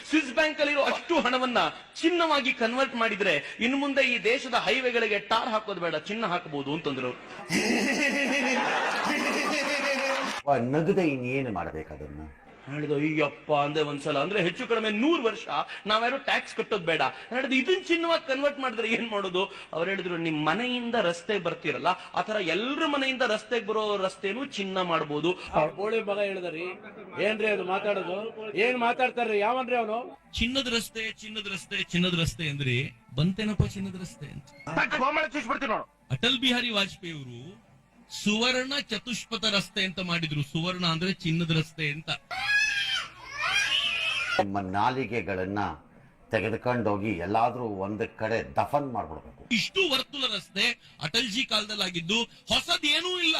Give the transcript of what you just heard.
Swiss bank ಅಲ್ಲಿರೋ ಅಷ್ಟು ಹಣವನ್ನ ಚಿನ್ನವಾಗಿ ಕನ್ವರ್ಟ್ ಮಾಡಿದ್ರೆ ಇನ್ನು ಮುಂದೆ ಈ ದೇಶದ ಹೈವೇಗಳಿಗೆ ಟಾರ್ ಹಾಕೋದು ಬೇಡ, ಚಿನ್ನ ಹಾಕಬಹುದು ಅಂತಂದ್ರು. ನಗದೆ ಇನ್ನೇನು ಮಾಡ್ಬೇಕು ಅದನ್ನ ಹೇಳಿದ ಅಯ್ಯಪ್ಪ ಅಂದೆ ಒಂದ್ಸಲ. ಅಂದ್ರೆ ಹೆಚ್ಚು ಕಡಿಮೆ 100 ವರ್ಷ ನಾವ್ಯಾರು ಟ್ಯಾಕ್ಸ್ ಕಟ್ಟೋದು ಬೇಡ. ಹೇಳಿದ್ರು ಇದನ್ ಚಿನ್ನವಾಗಿ ಕನ್ವರ್ಟ್ ಮಾಡಿದ್ರೆ ಏನ್ ಮಾಡೋದು? ಅವ್ರು ಹೇಳಿದ್ರು ನಿಮ್ ಮನೆಯಿಂದ ರಸ್ತೆ ಬರ್ತಿರಲ್ಲ, ಆತರ ಎಲ್ರ ಮನೆಯಿಂದ ರಸ್ತೆಗೆ ಬರೋ ರಸ್ತೆನೂ ಚಿನ್ನ ಮಾಡ್ಬೋದು. ಬೋಳಿ ಮಗ ಹೇಳಿದ್ರಿ ಏನ್ರಿ ಅದು ಮಾತಾಡೋದು? ಏನ್ ಮಾತಾಡ್ತಾರ್ರಿ? ಯಾವನ್ರಿ ಅವನು? ಚಿನ್ನದ ರಸ್ತೆ ಚಿನ್ನದ ರಸ್ತೆ ಚಿನ್ನದ ರಸ್ತೆ ಅಂದ್ರೆ ಬಂತೇನಪ್ಪ ಚಿನ್ನದ ರಸ್ತೆ ಅಂತ. ಅಟಲ್ ಬಿಹಾರಿ ವಾಜಪೇಯಿ ಅವರು ಸುವರ್ಣ ಚತುಷ್ಪಥ ರಸ್ತೆ ಅಂತ ಮಾಡಿದ್ರು. ಸುವರ್ಣ ಅಂದ್ರೆ ಚಿನ್ನದ ರಸ್ತೆ ಅಂತ. ನಿಮ್ಮ ನಾಲಿಗೆಗಳನ್ನ ತೆಗೆದುಕೊಂಡೋಗಿ ಎಲ್ಲಾದ್ರೂ ಒಂದ್ ಕಡೆ ದಫನ್ ಮಾಡ್ಬಿಡ್ಬೇಕು. ಇಷ್ಟು ವರ್ತುಲ ರಸ್ತೆ ಅಟಲ್ಜಿ ಕಾಲದಲ್ಲಿ ಆಗಿದ್ದು, ಹೊಸದೇನೂ ಇಲ್ಲ.